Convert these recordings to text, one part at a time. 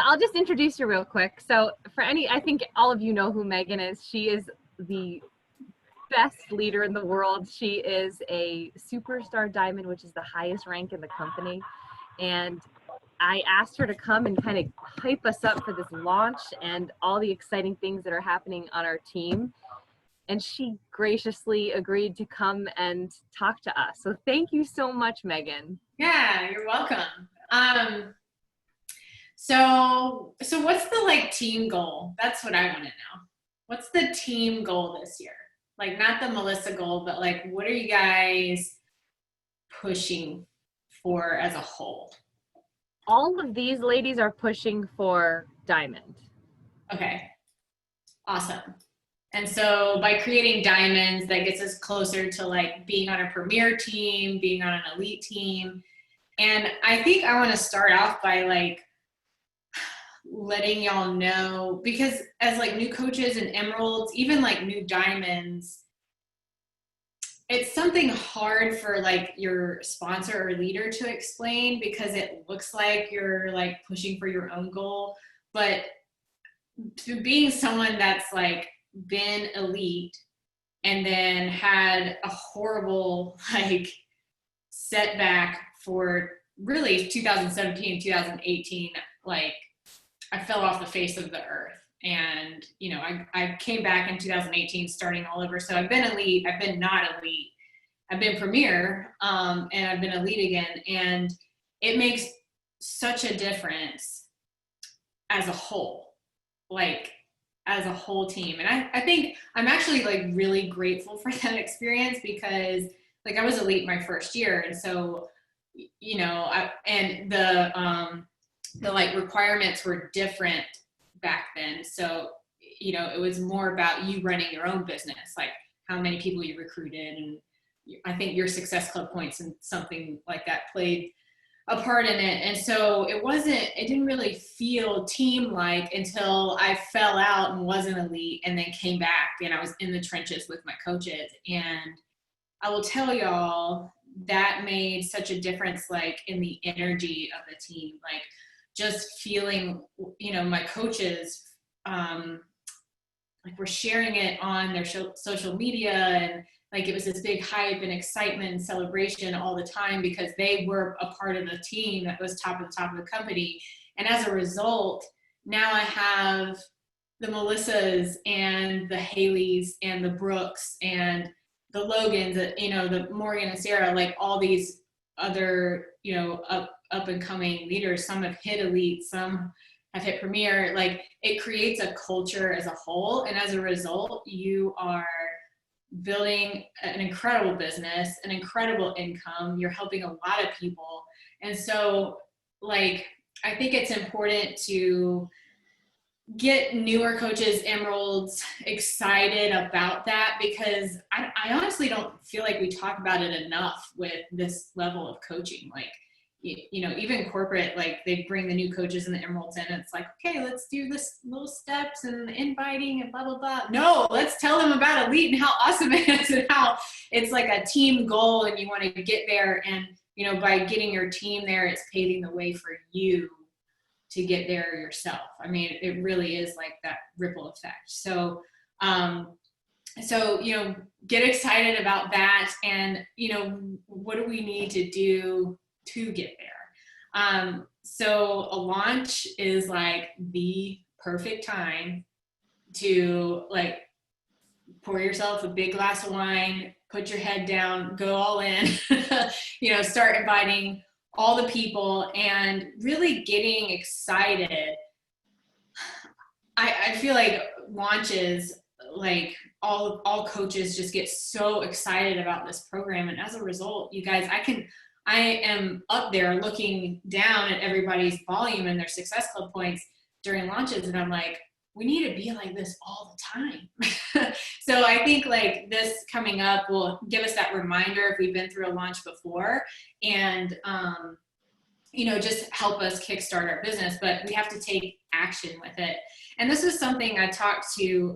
I'll just introduce you real quick. So I think all of you know who Megan is. She is the best leader in the world. She is a superstar diamond, which is the highest rank in the company. And I asked her to come and kind of hype us up for this launch and all the exciting things that are happening on our team. And she graciously agreed to come and talk to us. So thank you so much, Megan. Yeah, you're welcome. So what's the team goal? That's what I want to know. What's the team goal this year? Not the Melissa goal, but what are you guys pushing for as a whole? All of these ladies are pushing for diamond. Okay, awesome. And so by creating diamonds, that gets us closer to being on a premier team, being on an elite team. And I think I want to start off by letting y'all know, because as new coaches and emeralds, even new diamonds, it's something hard for your sponsor or leader to explain, because it looks like you're pushing for your own goal. But to being someone that's been elite and then had a horrible setback for really 2017, 2018, I fell off the face of the earth. And, I came back in 2018 starting all over. So I've been elite, I've been not elite, I've been premier, and I've been elite again. And it makes such a difference as a whole, as a whole team. And I think I'm actually really grateful for that experience, because I was elite my first year. And so, the requirements were different back then. So, it was more about you running your own business, how many people you recruited. And I think your Success Club points and something like that played a part in it. And so it didn't really feel team-like until I fell out and wasn't elite, and then came back and I was in the trenches with my coaches. And I will tell y'all, that made such a difference, in the energy of the team, just feeling, my coaches, were sharing it on their social media, and it was this big hype and excitement and celebration all the time, because they were a part of the team that was top of the top of the company. And as a result, now I have the Melissas and the Haleys and the Brooks and the Logans, the Morgan and Sarah, all these other, up and coming leaders. Some have hit elite, some have hit premier. It creates a culture as a whole. And as a result, you are building an incredible business, an incredible income. You're helping a lot of people. And so I think it's important to get newer coaches, emeralds, excited about that, because I honestly don't feel like we talk about it enough with this level of coaching. Even corporate, they bring the new coaches and the emeralds in, and it's okay, let's do this little steps and inviting and blah, blah, blah. No, let's tell them about elite and how awesome it is, and how it's a team goal, and you want to get there. And, by getting your team there, it's paving the way for you to get there yourself. I mean, it really is that ripple effect. So, get excited about that. And, what do we need to do to get there? So a launch is the perfect time to pour yourself a big glass of wine, put your head down, go all in, start inviting all the people and really getting excited. I feel launches, all coaches just get so excited about this program. And as a result, you guys, I am up there looking down at everybody's volume and their Success Club points during launches. And I'm we need to be like this all the time. So I think this coming up will give us that reminder if we've been through a launch before, and, just help us kickstart our business, but we have to take action with it. And this is something I talked to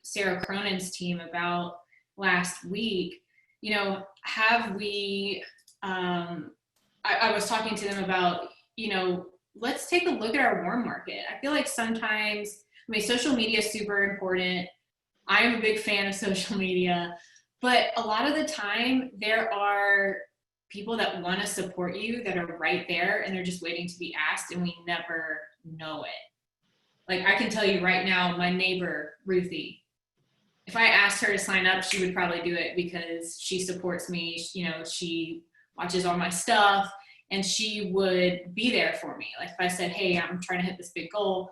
Sarah Cronin's team about last week. Have we, I was talking to them about, let's take a look at our warm market. I feel like sometimes, I mean, social media is super important. I'm a big fan of social media, but a lot of the time there are people that want to support you that are right there and they're just waiting to be asked, and we never know it. Like, I can tell you right now, my neighbor, Ruthie, if I asked her to sign up, she would probably do it because she supports me. You know, she watches all my stuff and she would be there for me. Like if I said, hey, I'm trying to hit this big goal,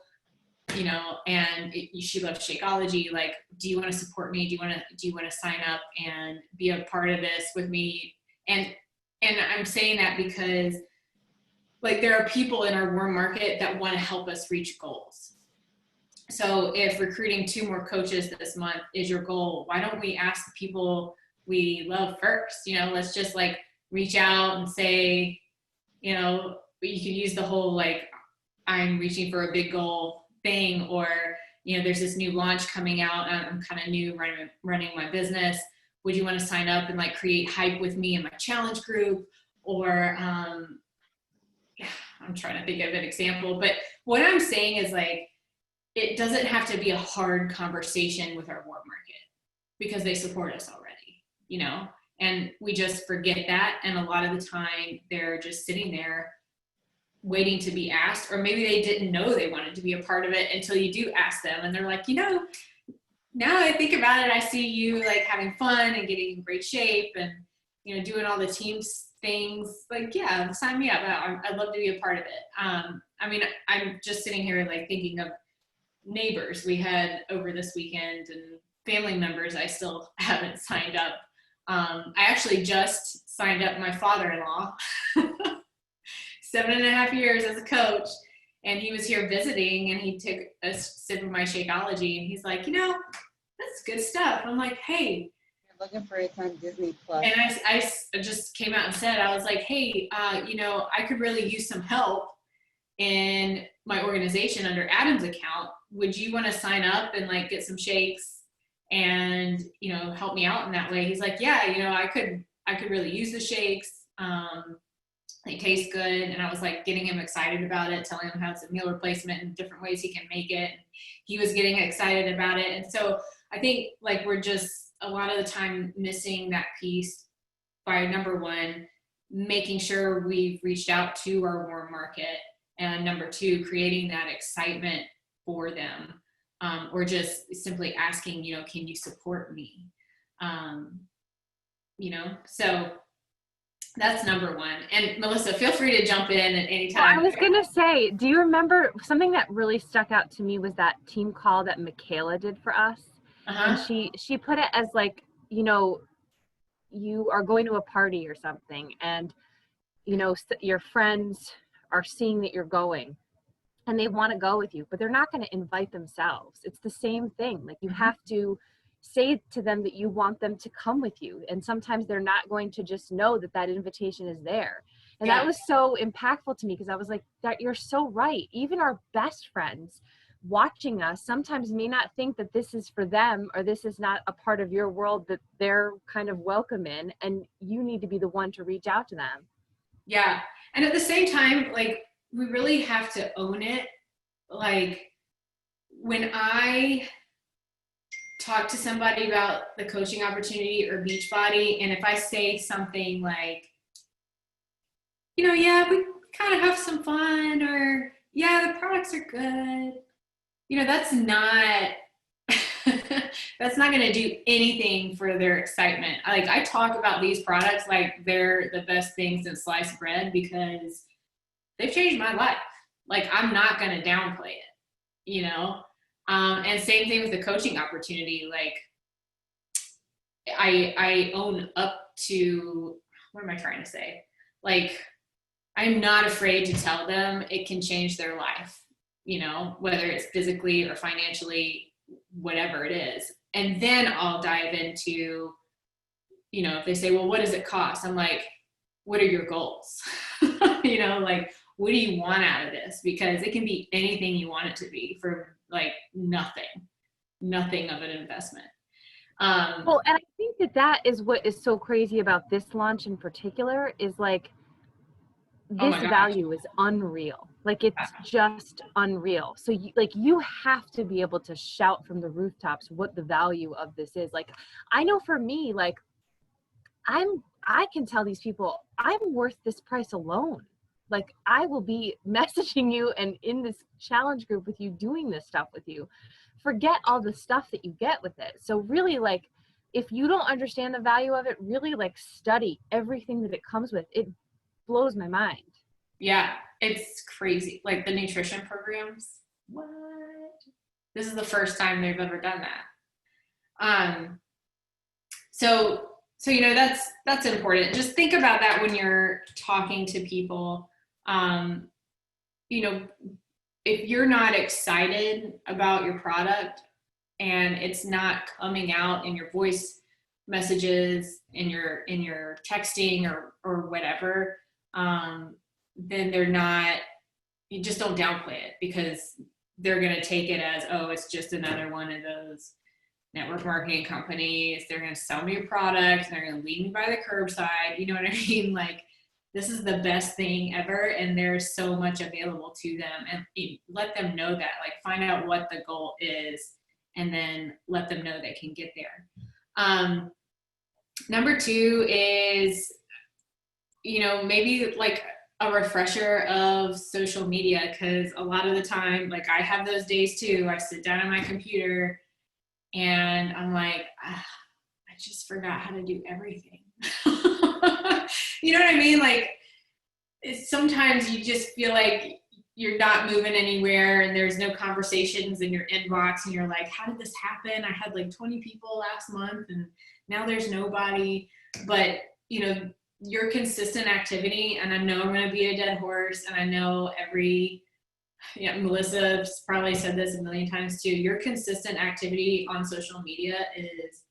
you know, and she loves Shakeology. Like, do you want to support me? Do you want to sign up and be a part of this with me? And I'm saying that because like there are people in our warm market that want to help us reach goals. So if recruiting 2 more coaches this month is your goal, why don't we ask the people we love first? You know, let's just like reach out and say, you know, you can use the whole like I'm reaching for a big goal thing, or you know, there's this new launch coming out. I'm kind of new running my business. Would you want to sign up and like create hype with me in my challenge group? Or I'm trying to think of an example, but what I'm saying is like, it doesn't have to be a hard conversation with our warm market because they support us already, you know, and we just forget that. And a lot of the time they're just sitting there waiting to be asked, or maybe they didn't know they wanted to be a part of it until you do ask them. And they're like, you know, now I think about it, I see you like having fun and getting in great shape and, you know, doing all the teams things. Like, yeah, sign me up. I'd love to be a part of it. I mean, I'm just sitting here like thinking of neighbors we had over this weekend and family members I still haven't signed up. I actually just signed up my father-in-law, 7.5 years as a coach, and he was here visiting and he took a sip of my Shakeology and he's like, you know, that's good stuff. I'm like, hey. You're looking for it on Disney Plus. And I just came out and said, I was like, hey, you know, I could really use some help in my organization under Adam's account. Would you want to sign up and like get some shakes and, you know, help me out in that way? He's like, yeah, you know, I could really use the shakes. They taste good. And I was like getting him excited about it, telling him how it's a meal replacement and different ways he can make it. He was getting excited about it. And so I think like we're just a lot of the time missing that piece by, number one, making sure we've reached out to our warm market, and number two, creating that excitement for them, or just simply asking, you know, can you support me? You know, so that's number one. And Melissa, feel free to jump in at any time. Well, I was gonna say, do you remember something that really stuck out to me was that team call that Michaela did for us? And she put it as like, you know, you are going to a party or something, and you know your friends are seeing that you're going and they want to go with you, but they're not going to invite themselves. It's the same thing. Like you have to say to them that you want them to come with you. And sometimes they're not going to just know that that invitation is there. And that was so impactful to me because I was like, that you're so right. Even our best friends watching us sometimes may not think that this is for them, or this is not a part of your world that they're kind of welcome in. And you need to be the one to reach out to them. Yeah. And at the same time, like, we really have to own it. Like when I talk to somebody about the coaching opportunity or Beachbody, and if I say something like, you know, yeah, we kind of have some fun, or yeah, the products are good, you know, that's not that's not going to do anything for their excitement. Like I talk about these products like they're the best thing since sliced bread because they've changed my life. Like I'm not going to downplay it, you know? And same thing with the coaching opportunity. Like I own up to, what am I trying to say? Like I'm not afraid to tell them it can change their life, you know, whether it's physically or financially, whatever it is. And then I'll dive into, you know, if they say, well, what does it cost? I'm like, what are your goals? You know, like, what do you want out of this? Because it can be anything you want it to be for like nothing of an investment. Well, and I think that is what is so crazy about this launch in particular is like, this value is unreal. Like, it's just unreal. So you have to be able to shout from the rooftops what the value of this is. Like, I know for me, like, I can tell these people I'm worth this price alone. Like, I will be messaging you and in this challenge group with you, doing this stuff with you. Forget all the stuff that you get with it. So really, like, if you don't understand the value of it, really, like, study everything that it comes with. It blows my mind. Yeah, it's crazy. Like the nutrition programs. What? This is the first time they've ever done that. So you know, that's important. Just think about that when you're talking to people. You know, if you're not excited about your product and it's not coming out in your voice messages, in your texting or whatever, then they're not, you just don't downplay it, because they're going to take it as, oh, it's just another one of those network marketing companies. They're going to sell me a product and they're going to leave me by the curbside. You know what I mean? Like, this is the best thing ever, and there's so much available to them. And let them know that, like, find out what the goal is and then let them know they can get there. Number 2 is, you know, maybe like a refresher of social media, because a lot of the time, like, I have those days too. I sit down on my computer and I'm like, I just forgot how to do everything. You know what I mean? Like, sometimes you just feel like you're not moving anywhere and there's no conversations in your inbox, and you're like, how did this happen? I had like 20 people last month and now there's nobody. But, you know, your consistent activity, and I know I'm going to be a dead horse, and I know Melissa's probably said this a million times too, your consistent activity on social media is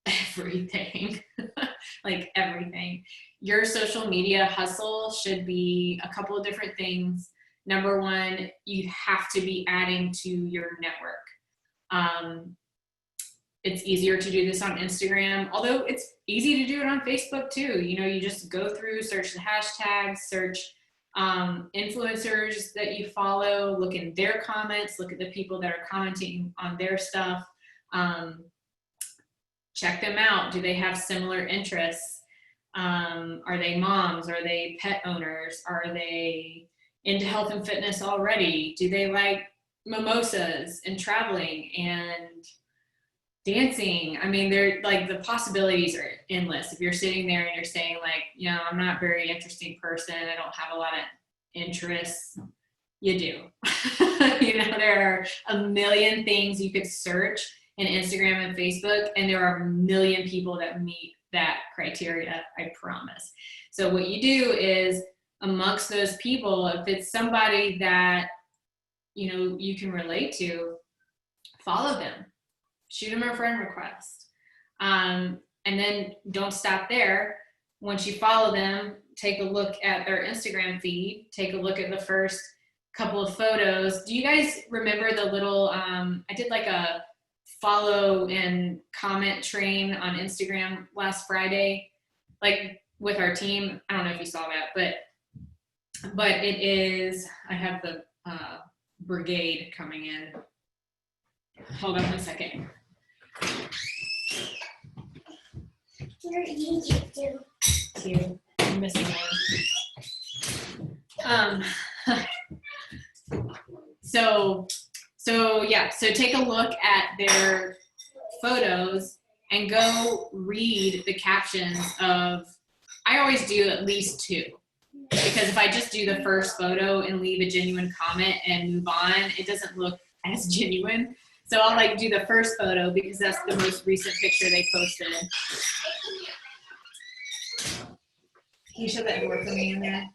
everything. Like, everything. Your social media hustle should be a couple of different things. Number 1, you have to be adding to your network. It's easier to do this on Instagram, although it's easy to do it on Facebook too. You know, you just go through, search the hashtags, search influencers that you follow, look in their comments, look at the people that are commenting on their stuff. Check them out. Do they have similar interests? Are they moms? Are they pet owners? Are they into health and fitness already? Do they like mimosas and traveling and dancing? I mean, they're like, the possibilities are endless. If you're sitting there and you're saying, like, you know, I'm not a very interesting person, I don't have a lot of interests, you do. You know, there are a million things you could search in Instagram and Facebook, and there are a million people that meet that criteria, I promise. So what you do is, amongst those people, if it's somebody that, you know, you can relate to, follow them, shoot them a friend request. And then don't stop there. Once you follow them, take a look at their Instagram feed, take a look at the first couple of photos. Do you guys remember the little, I did like a follow and comment train on Instagram last Friday, like with our team. I don't know if you saw that, but it is, I have the brigade coming in. Hold on one second. You're easy too. Two. I'm missing one. So take a look at their photos and go read the captions of, I always do at least 2. Because if I just do the first photo and leave a genuine comment and move on, it doesn't look as genuine. So I'll like do the first photo because that's the most recent picture they posted. Can you shut that door for me in there?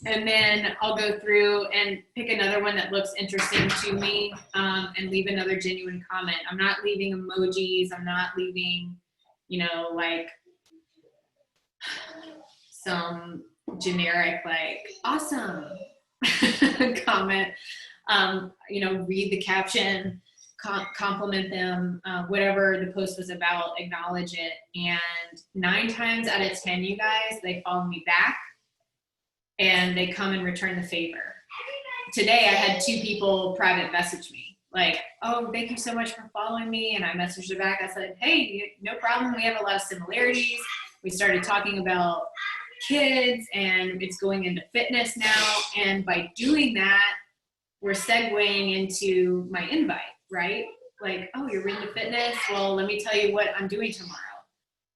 And then I'll go through and pick another one that looks interesting to me, and leave another genuine comment. I'm not leaving emojis. I'm not leaving, you know, like some generic, like, awesome comment. You know, read the caption, compliment them, whatever the post was about, acknowledge it. And 9 times out of 10, you guys, they follow me back. and they come and return the favor. Today I had 2 people private message me like, oh, thank you so much for following me. And I messaged her back. I said, hey, no problem. We have a lot of similarities. We started talking about kids and it's going into fitness now. And by doing that, we're segueing into my invite, right? Like, oh, you're into fitness? Well, let me tell you what I'm doing tomorrow.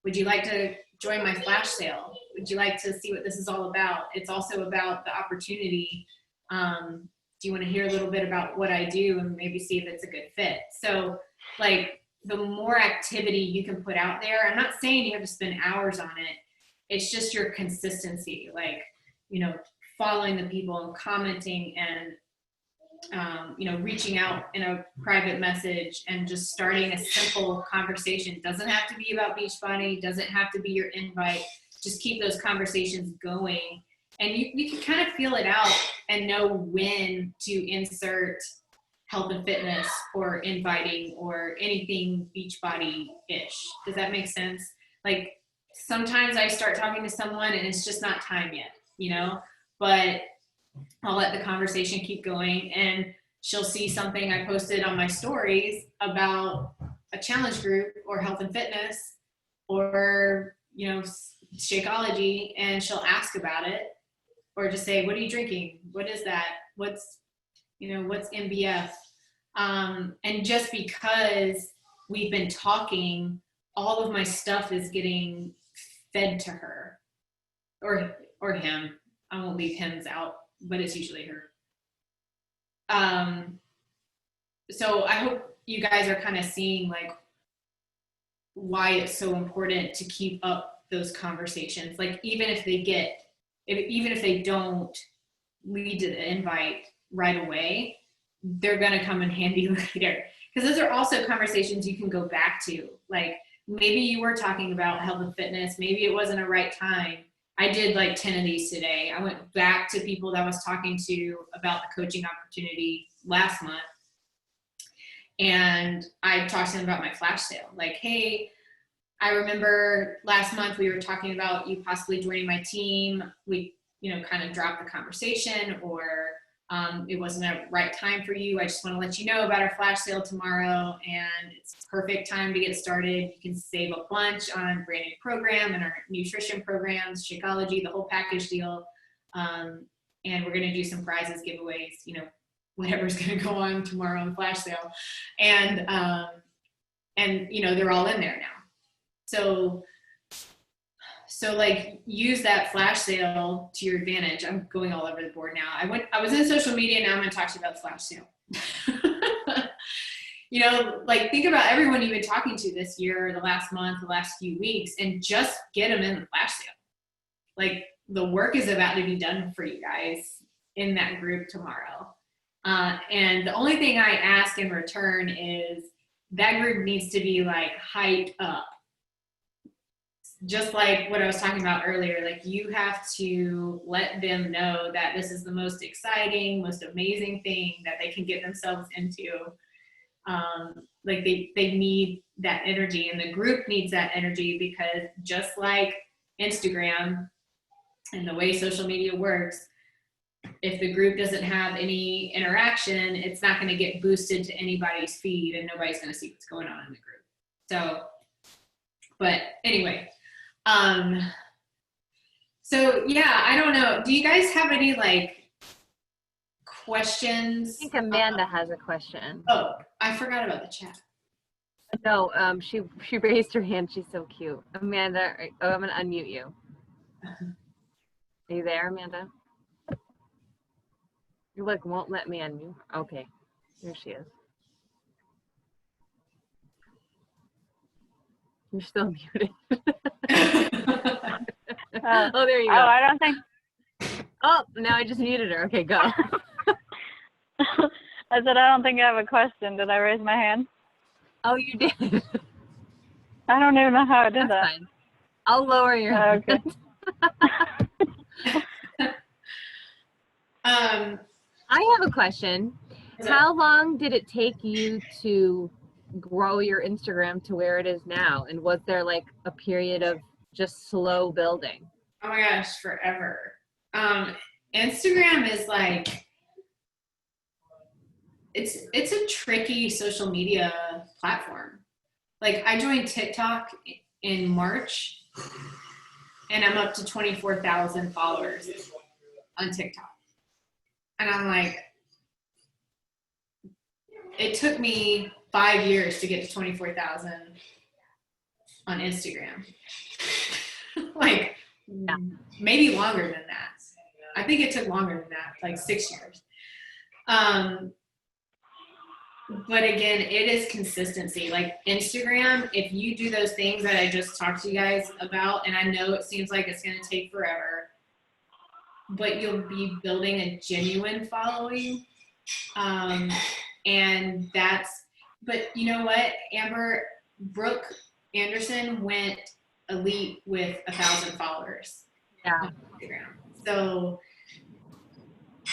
Would you like to join my flash sale? Would you like to see what this is all about? It's also about the opportunity. Do you want to hear a little bit about what I do and maybe see if it's a good fit? So like the more activity you can put out there, I'm not saying you have to spend hours on it. It's just your consistency, like, you know, following the people and commenting and, you know, reaching out in a private message and just starting a simple conversation. Doesn't have to be about Beachbody, doesn't have to be your invite. Just keep those conversations going. And you can kind of feel it out and know when to insert health and fitness or inviting or anything Beachbody-ish. Does that make sense? Like sometimes I start talking to someone and it's just not time yet, you know, but I'll let the conversation keep going and she'll see something I posted on my stories about a challenge group or health and fitness or, you know, Shakeology, and she'll ask about it or just say, what are you drinking? What is that? What's, you know, what's MBF? And just because we've been talking, all of my stuff is getting fed to her or him. I won't leave hims out, but it's usually her. So I hope you guys are kind of seeing like why it's so important to keep up those conversations. Like even if they don't lead to the invite right away, they're going to come in handy later. Because those are also conversations you can go back to. Like maybe you were talking about health and fitness. Maybe it wasn't a right time. I did like 10 of these today. I went back to people that I was talking to about the coaching opportunity last month. And I talked to them about my flash sale. Like, hey, I remember last month we were talking about you possibly joining my team. We, you know, kind of dropped the conversation or it wasn't a right time for you. I just want to let you know about our flash sale tomorrow and it's perfect time to get started. You can save a bunch on brand new program and our nutrition programs, Shakeology, the whole package deal. And we're going to do some prizes, giveaways, you know, whatever's going to go on tomorrow on flash sale. And you know, they're all in there now. So like use that flash sale to your advantage. I'm going all over the board now. I was in social media. Now I'm going to talk to you about the flash sale. You know, like think about everyone you've been talking to this year, the last month, the last few weeks, and just get them in the flash sale. Like the work is about to be done for you guys in that group tomorrow. And the only thing I ask in return is that group needs to be like hyped up. Just like what I was talking about earlier, like you have to let them know that this is the most exciting, most amazing thing that they can get themselves into. Like they need that energy and the group needs that energy because just like Instagram and the way social media works, if the group doesn't have any interaction, it's not going to get boosted to anybody's feed and nobody's going to see what's going on in the group. So, but anyway, so yeah, I don't know. Do you guys have any like questions? I think Amanda has a question. Oh, I forgot about the chat. No, she raised her hand. She's so cute. Amanda, I'm going to unmute you. Are you there, Amanda? Look, won't let me unmute. Okay, here she is. You're still muted. Oh, there you go. Oh, I don't think. Oh, now I just muted her. Okay, go. I said I don't think I have a question. Did I raise my hand? Oh, you did. I don't even know how I did That's that. fine. I'll lower your hand. Okay. I have a question. How long did it take you to grow your Instagram to where it is now? And was there like a period of just slow building? Oh my gosh, forever. Instagram is like, it's a tricky social media platform. Like I joined TikTok in March and I'm up to 24,000 followers on TikTok. And I'm like, it took me 5 years to get to 24,000 on Instagram. Like maybe longer than that. I think it took longer than that, like 6 years. But again, it is consistency. Like Instagram, if you do those things that I just talked to you guys about, and I know it seems like it's going to take forever, but you'll be building a genuine following. And but you know what, Amber, Brooke Anderson went elite with 1,000 followers on Instagram. So,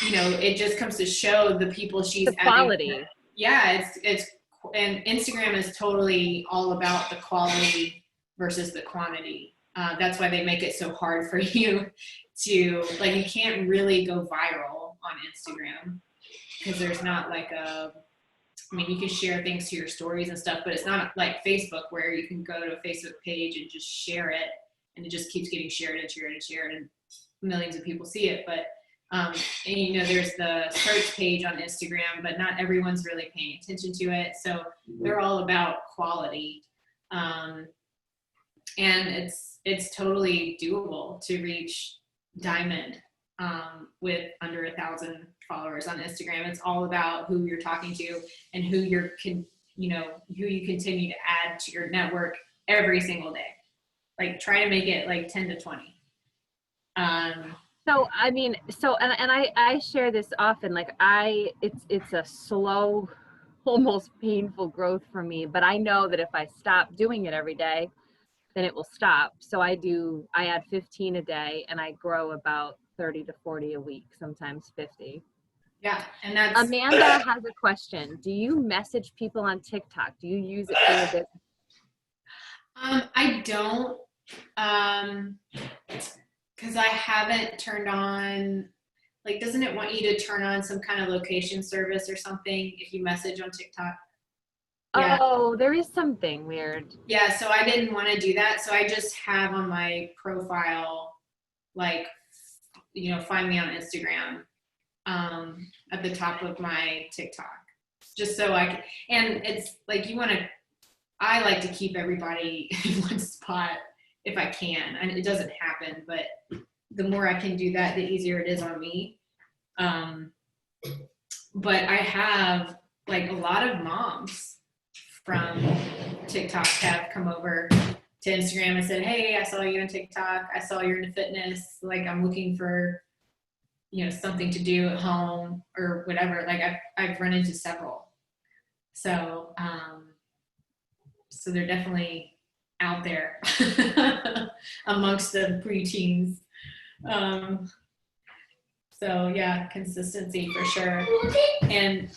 you know, it just comes to show the people she's The quality. Yeah, it's and Instagram is totally all about the quality versus the quantity. That's why they make it so hard for you to, like, you can't really go viral on Instagram because there's not like I mean, you can share things to your stories and stuff, but it's not like Facebook where you can go to a Facebook page and just share it and it just keeps getting shared and shared and shared and millions of people see it. But and you know, there's the search page on Instagram, but not everyone's really paying attention to it. So they're all about quality. And it's totally doable to reach diamond with under 1,000 followers on Instagram. It's all about who you're talking to and who you continue to add to your network every single day. Like try to make it like 10 to 20. So I mean, and I share this often. Like it's a slow, almost painful growth for me. But I know that if I stop doing it every day, then it will stop. So I add 15 a day, and I grow about 30 to 40 a week, sometimes 50. Yeah, and that's Amanda has a question. Do you message people on TikTok? Do you use it for your business? I don't. Because I haven't turned on, like, doesn't it want you to turn on some kind of location service or something if you message on TikTok? Yeah. Oh, there is something weird. Yeah, so I didn't want to do that. So I just have on my profile, like, you know, find me on Instagram at the top of my TikTok. Just so I can, and it's like I like to keep everybody in one spot if I can, and it doesn't happen, but the more I can do that, the easier it is on me. But I have like a lot of moms from TikTok have come over to Instagram and said, hey, I saw you on TikTok. I saw you're into fitness. Like I'm looking for, you know, something to do at home or whatever. Like I've run into several. So, so they're definitely out there amongst the preteens. So yeah, consistency for sure. And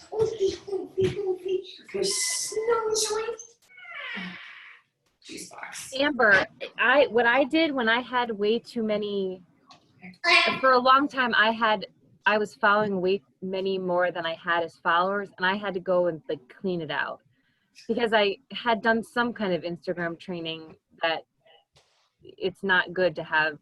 juice box. Amber, what I did when I had way too many, for a long time I was following way many more than I had as followers, and I had to go and like clean it out. Because I had done some kind of Instagram training that it's not good to have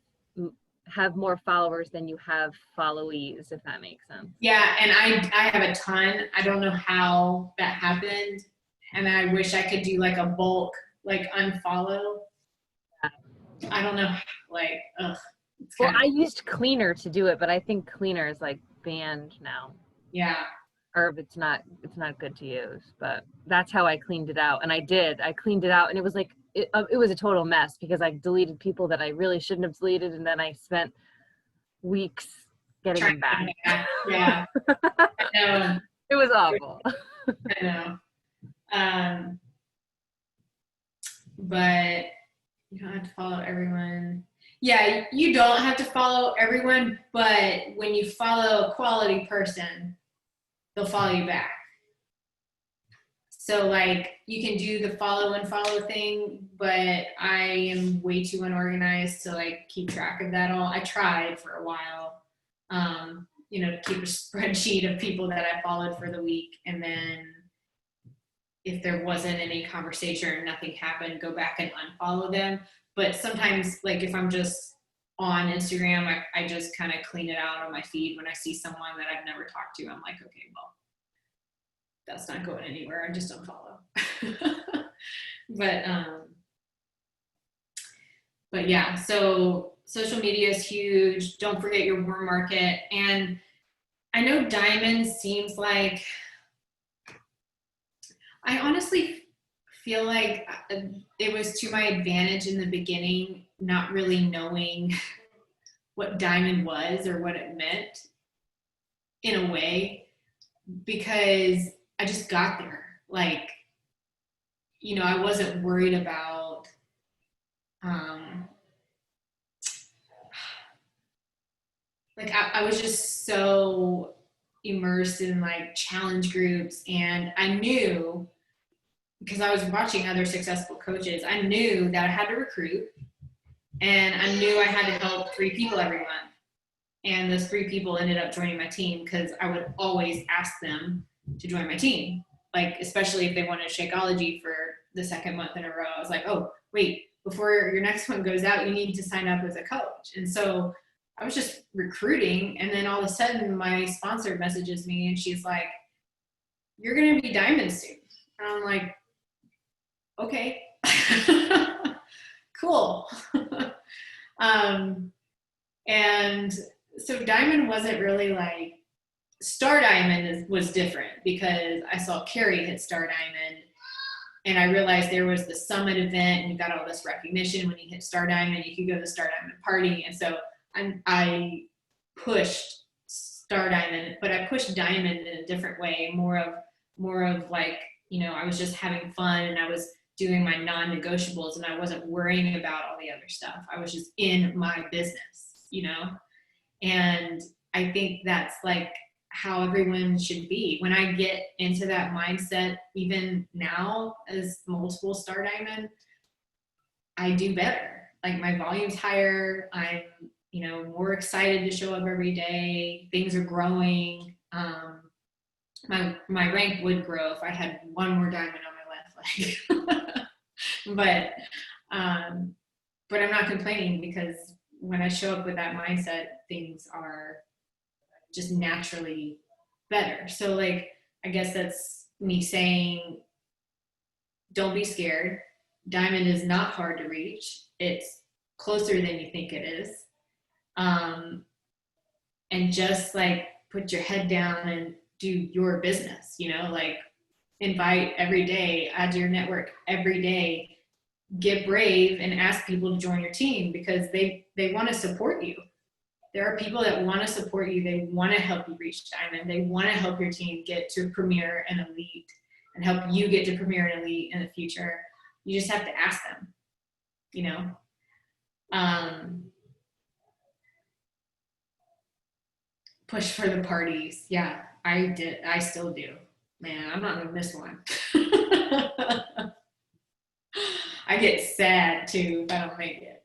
more followers than you have followees, if that makes sense. Yeah, and I have a ton. I don't know how that happened, and I wish I could do like a bulk, like unfollow. I don't know, like, ugh. Well, I used Cleaner to do it, but I think Cleaner is like banned now. Yeah. Or it's not good to use, but that's how I cleaned it out. And I cleaned it out, and it was like, it was a total mess because I deleted people that I really shouldn't have deleted. And then I spent weeks getting them back. Yeah. I know. It was awful. I know. But you don't have to follow everyone. Yeah, you don't have to follow everyone, but when you follow a quality person, they'll follow you back. So like you can do the follow and follow thing, but I am way too unorganized to like keep track of that all. I tried for a while, you know, keep a spreadsheet of people that I followed for the week. And then if there wasn't any conversation or nothing happened, go back and unfollow them. But sometimes, like if I'm just on Instagram, I just kind of clean it out on my feed when I see someone that I've never talked to. I'm like, okay, well, that's not going anywhere. I just unfollow. But yeah, so social media is huge. Don't forget your warm market. And I know diamond seems like, I honestly feel like it was to my advantage in the beginning, not really knowing what diamond was or what it meant in a way, because I just got there. Like, you know, I wasn't worried about, like I was just so immersed in like challenge groups, and I knew, because I was watching other successful coaches, I knew that I had to recruit, and I knew I had to help 3 people every month. And those 3 people ended up joining my team because I would always ask them to join my team. Like, especially if they wanted Shakeology for the 2nd month in a row, I was like, oh, wait, before your next one goes out, you need to sign up as a coach. And so I was just recruiting, and then all of a sudden my sponsor messages me and she's like, you're going to be diamond soon. And I'm like, okay, cool. And so diamond wasn't really like, star diamond was different, because I saw Carrie hit star diamond, and I realized there was the summit event and you got all this recognition when you hit star diamond. You could go to the star diamond party. And so I pushed star diamond, but I pushed diamond in a different way, more of like, you know, I was just having fun and I was doing my non-negotiables and I wasn't worrying about all the other stuff. I was just in my business, you know? And I think that's like how everyone should be. When I get into that mindset, even now as multiple star diamond, I do better. Like my volume's higher. I'm, you know, more excited to show up every day. Things are growing. My rank would grow if I had one more diamond on my left leg. But I'm not complaining, because when I show up with that mindset, things are just naturally better. So like, I guess that's me saying, don't be scared. Diamond is not hard to reach. It's closer than you think it is. And just like put your head down and do your business, you know, like invite every day, add to your network every day, get brave and ask people to join your team, because they want to support you. There are people that want to support you. They want to help you reach diamond. They want to help your team get to premier and elite and help you get to premier and elite in the future. You just have to ask them, you know? Push for the parties. Yeah, I did. I still do. Man, I'm not gonna miss one. I get sad too if I don't make it.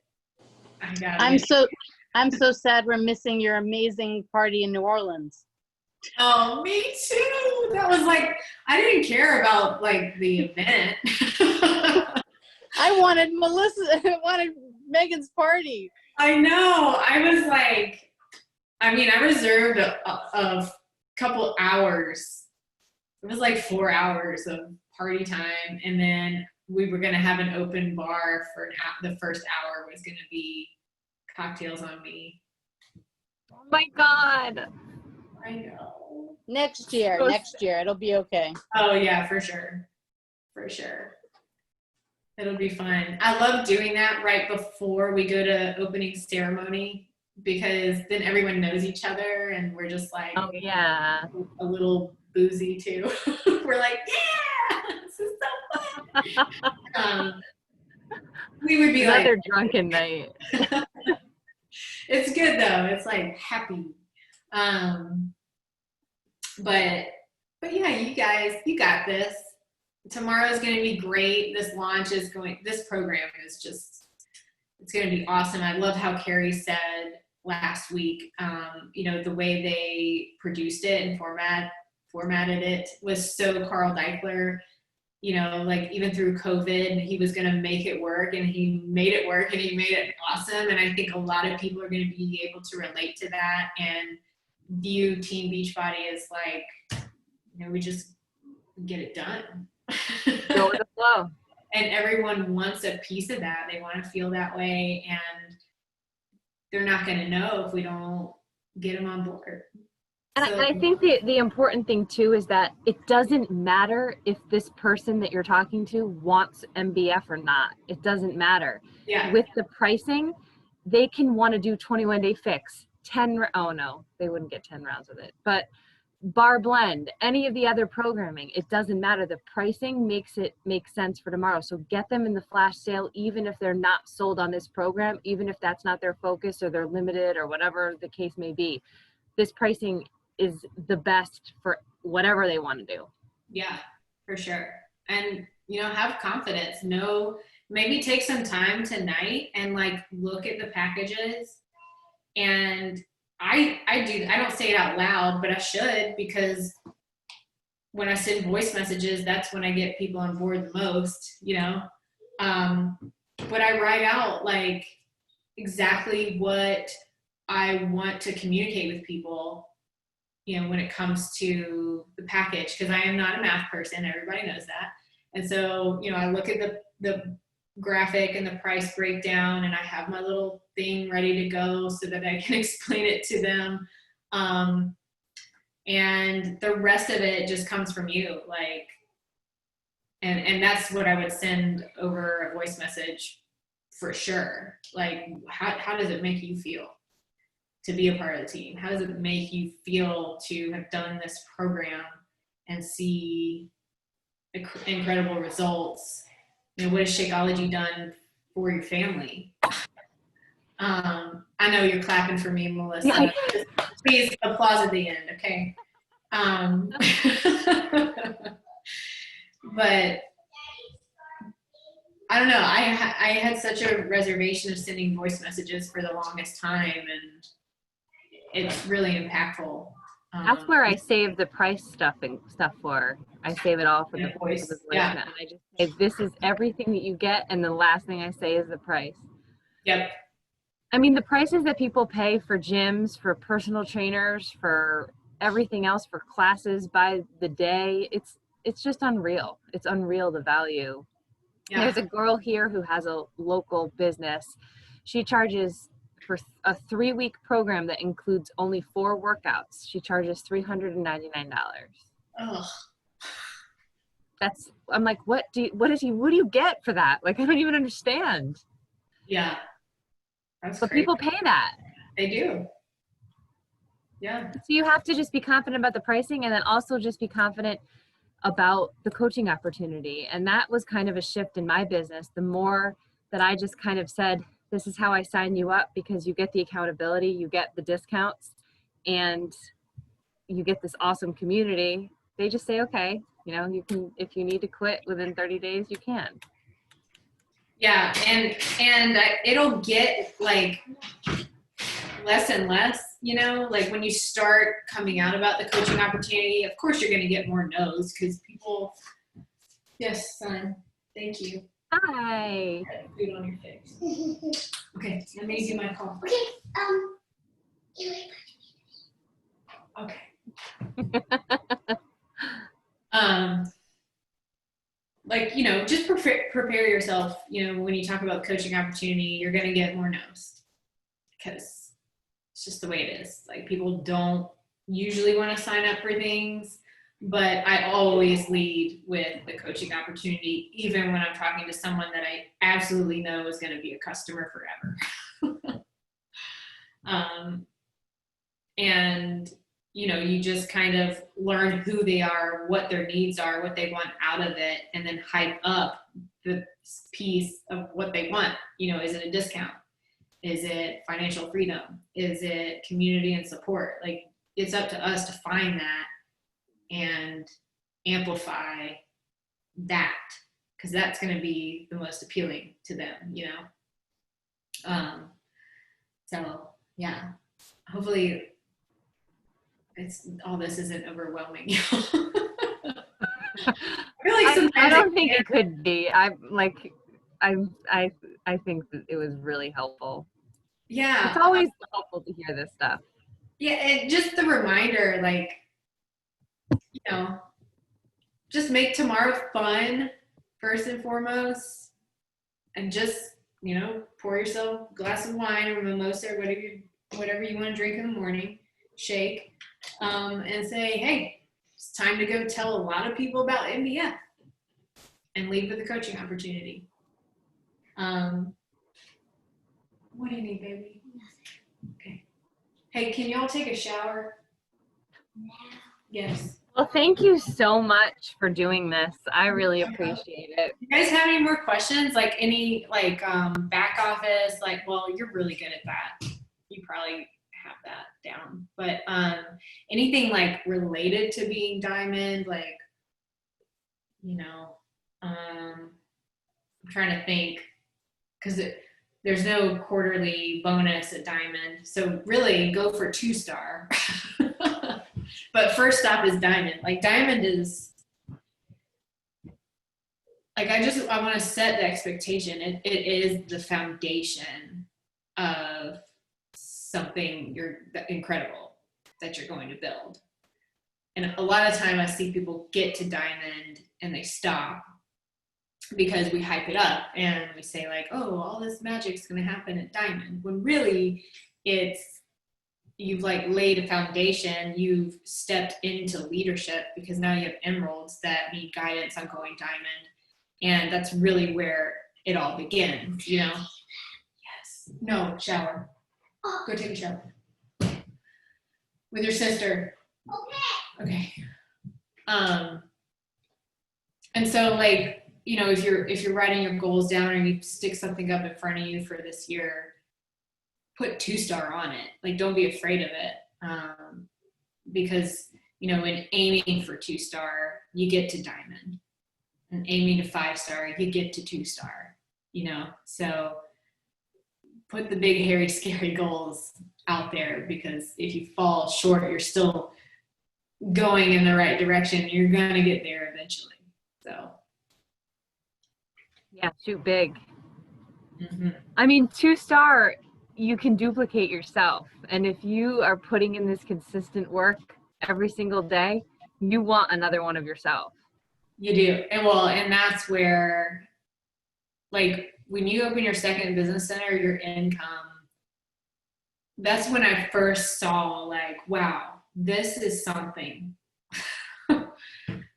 I'm so sad we're missing your amazing party in New Orleans. Oh, me too. That was like, I didn't care about like the event. I wanted Megan's party. I know. I was like, I mean, I reserved a couple hours. It was like 4 hours of party time. And then we were going to have an open bar for the first hour was going to be cocktails on me. Oh my God. I know. Next year, it'll be okay. Oh yeah, for sure. For sure. It'll be fun. I love doing that right before we go to opening ceremony, because then everyone knows each other and we're just like, oh yeah, a little boozy too. We're like, yeah, this is so fun. We would be another like, drunken night. It's good though. It's like happy. But yeah, you guys, you got this. Tomorrow's going to be great. This program is just, it's going to be awesome. I love how Carrie said, last week. The way they produced it and formatted it was so Carl Deichler, like even through COVID, he was going to make it work, and he made it work, and he made it awesome. And I think a lot of people are going to be able to relate to that and view Team Beachbody as like, we just get it done. Go with the flow. And everyone wants a piece of that. They want to feel that way, and they're not going to know if we don't get them on board. And I think the important thing too is that it doesn't matter if this person that you're talking to wants MBF or not. It doesn't matter. Yeah. With the pricing, they can want to do 21-day fix, oh no, they wouldn't get 10 rounds with it. But bar blend, any of the other programming, it doesn't matter. The pricing makes it make sense for tomorrow. So get them in the flash sale, even if they're not sold on this program, even if that's not their focus or they're limited or whatever the case may be. This pricing is the best for whatever they want to do. Yeah, for sure. And, have confidence. Maybe take some time tonight and like look at the packages. And I don't say it out loud, but I should, because when I send voice messages, that's when I get people on board the most, but I write out like exactly what I want to communicate with people, when it comes to the package, because I am not a math person. Everybody knows that. And so, I look at the graphic and the price breakdown, and I have my little thing ready to go so that I can explain it to them. And the rest of it just comes from you. Like, and that's what I would send over a voice message for sure. Like, how does it make you feel to be a part of the team? How does it make you feel to have done this program and see incredible results? What has Shakeology done for your family? I know you're clapping for me, Melissa. Yeah. Please applause at the end, okay? But I don't know. I had such a reservation of sending voice messages for the longest time, and it's really impactful. That's where I save the price stuff for. I save it all for the voice. Yeah. And I just say, this is everything that you get, and the last thing I say is the price. Yep. I mean, the prices that people pay for gyms, for personal trainers, for everything else, for classes by the day, it's just unreal. It's unreal, the value. Yeah. There's a girl here who has a local business. She charges for a 3-week program that includes only 4 workouts. She charges $399. Ugh. I'm like, what do you get for that? Like, I don't even understand. Yeah. That's But crazy. people pay that. They do. Yeah. So you have to just be confident about the pricing, and then also just be confident about the coaching opportunity. And that was kind of a shift in my business. The more that I just kind of said, this is how I sign you up, because you get the accountability, you get the discounts, and you get this awesome community. They just say, okay, you can, if you need to quit within 30 days, you can. Yeah. And it'll get like less and less, like when you start coming out about the coaching opportunity, of course you're going to get more no's, because people, yes, son, thank you. Hi. Food on your face. Okay, let me do my call. Okay. Like, just prepare yourself, when you talk about coaching opportunity, you're going to get more no's, because it's just the way it is. Like, people don't usually want to sign up for things, but I always lead with the coaching opportunity, even when I'm talking to someone that I absolutely know is going to be a customer forever. And you just kind of learn who they are, what their needs are, what they want out of it, and then hype up the piece of what they want. Is it a discount? Is it financial freedom? Is it community and support? Like, it's up to us to find that and amplify that, because that's going to be the most appealing to them, So yeah, hopefully all this isn't overwhelming. I feel like I sometimes don't think it could be. I think that it was really helpful. yeah. It's always helpful to hear this stuff. Yeah, and just the reminder, like, just make tomorrow fun first and foremost, and just, pour yourself a glass of wine or mimosa or whatever you want to drink in the morning, shake, and say, hey, it's time to go tell a lot of people about MBF and leave with a coaching opportunity. What do you need, baby? Okay. Hey, can y'all take a shower? Yes. Well, thank you so much for doing this. I really appreciate it. You guys have any more questions? Like any back office? Like, well, you're really good at that. You probably have that down. But anything like related to being Diamond, like, I'm trying to think, because there's no quarterly bonus at Diamond. So really go for 2-star. But first stop is Diamond. Like Diamond is, like, I want to set the expectation. It is the foundation of something incredible that you're going to build. And a lot of time I see people get to Diamond and they stop because we hype it up and we say like, oh, all this magic's going to happen at Diamond. When really you've like laid a foundation, you've stepped into leadership because now you have emeralds that need guidance on going Diamond. And that's really where it all begins, Yes. No, shower. Go take a shower. With your sister. Okay. And so like, if you're writing your goals down or you stick something up in front of you for this year, put 2-star on it. Like, don't be afraid of it. Because, in aiming for 2-star, you get to Diamond. And aiming to 5-star, you get to 2-star, So put the big, hairy, scary goals out there, because if you fall short, you're still going in the right direction. You're going to get there eventually. So. Yeah, shoot big. Mm-hmm. I mean, 2-star, you can duplicate yourself. And if you are putting in this consistent work every single day, you want another one of yourself. You do. And that's where, like, when you open your second business center, your income, that's when I first saw, like, wow, this is something.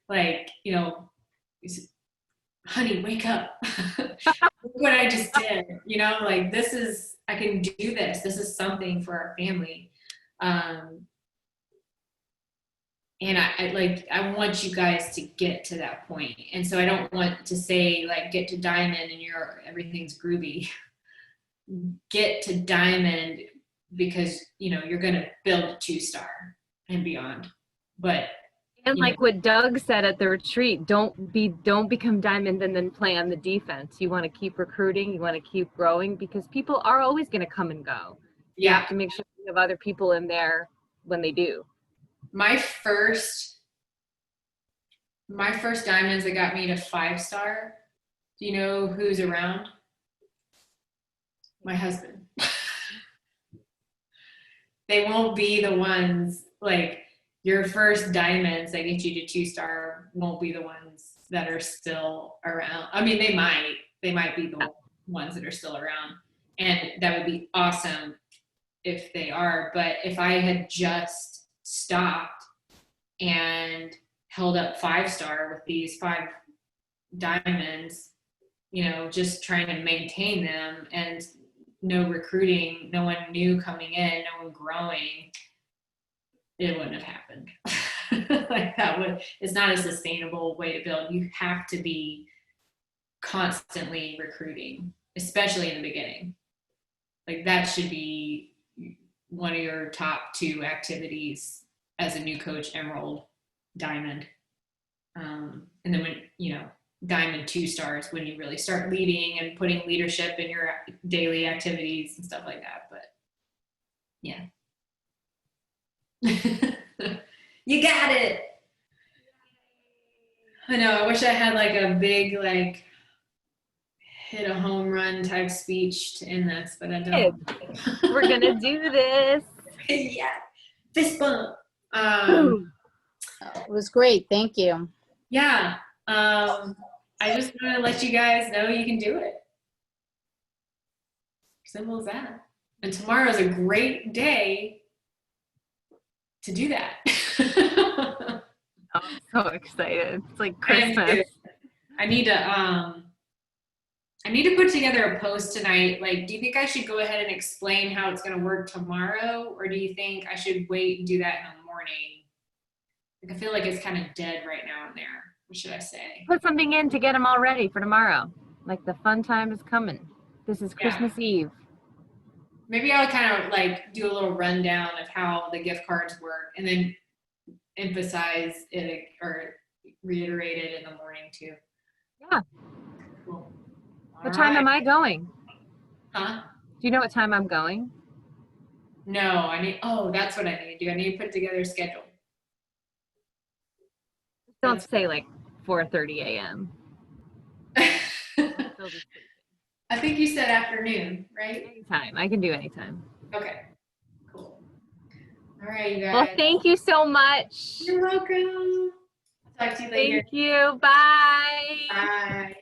Like, honey, wake up. Look what I just did. Like, I can do this. This is something for our family. And I want you guys to get to that point. And so I don't want to say like, get to Diamond and everything's groovy. Get to Diamond because, you're going to build a 2-star and beyond. But and like what Doug said at the retreat, don't become Diamond and then play on the defense. You want to keep recruiting. You want to keep growing, because people are always going to come and go. You have to make sure you have other people in there when they do. My first diamonds that got me to 5-star, do you know who's around? My husband. They won't be the ones, like, your first diamonds that get you to 2-star won't be the ones that are still around. I mean, they might be the ones that are still around, and that would be awesome if they are. But if I had just stopped and held up 5-star with these 5 diamonds, just trying to maintain them, and no recruiting, no one new coming in, no one growing, it wouldn't have happened. Like, it's not a sustainable way to build. You have to be constantly recruiting, especially in the beginning. Like, that should be one of your top 2 activities as a new coach, Emerald, Diamond. And then when, Diamond 2-stars, when you really start leading and putting leadership in your daily activities and stuff like that. But yeah. You got it. I know. I wish I had like a big like hit a home run type speech to end this, but I don't. We're gonna do this. Yeah, fist bump. It was great. Thank you. Yeah. I just want to let you guys know you can do it. Simple as that. And tomorrow's a great day to do that. I'm so excited. It's like I am Christmas. too. I need to put together a post tonight. Like, do you think I should go ahead and explain how it's going to work tomorrow? Or do you think I should wait and do that in the morning? Like, I feel like it's kind of dead right now in there. What should I say? Put something in to get them all ready for tomorrow. Like the fun time is coming. This is Yeah. Christmas Eve. Maybe I'll kind of like do a little rundown of how the gift cards work and then emphasize it or reiterate it in the morning too. Yeah. Cool. What time am I going? Huh? Do you know what time I'm going? No, that's what I need to do. I need to put together a schedule. Don't say like 4:30 a.m. Still just I think you said afternoon, right? anytime. I can do anytime. Okay. Cool. All right, you guys. Well, thank you so much. You're welcome. Talk to you later. Thank you. Bye. Bye.